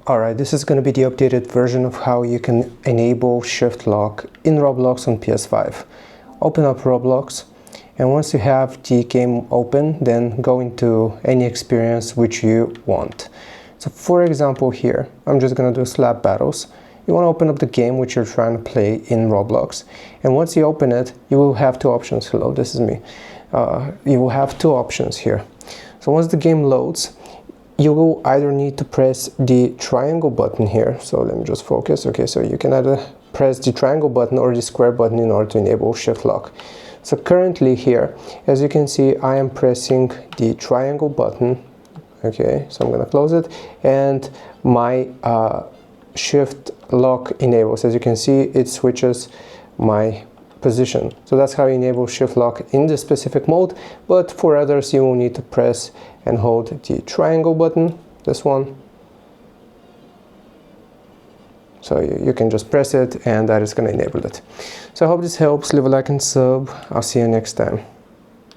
Alright, this is going to be the updated version of how you can enable shift lock in Roblox on PS5. Open up Roblox, and once you have the game open, then go into any experience which you want. So for example here, I'm just going to do slap battles. You want to open up the game which you're trying to play in Roblox, and once you open it, you will have two options. Hello, this is me. You will have two options here. So once the game loads, you will either need to press the triangle button here. So let me just focus. Okay, so you can either press the triangle button or the square button in order to enable shift lock. So currently here, as you can see, I am pressing the triangle button. Okay, so I'm going to close it, and my shift lock enables. As you can see, it switches my position. So that's how you enable shift lock in this specific mode, but for others you will need to press and hold the triangle button, this one. So you can just press it and that is going to enable it. So I hope this helps. Leave a like and sub. I'll see you next time.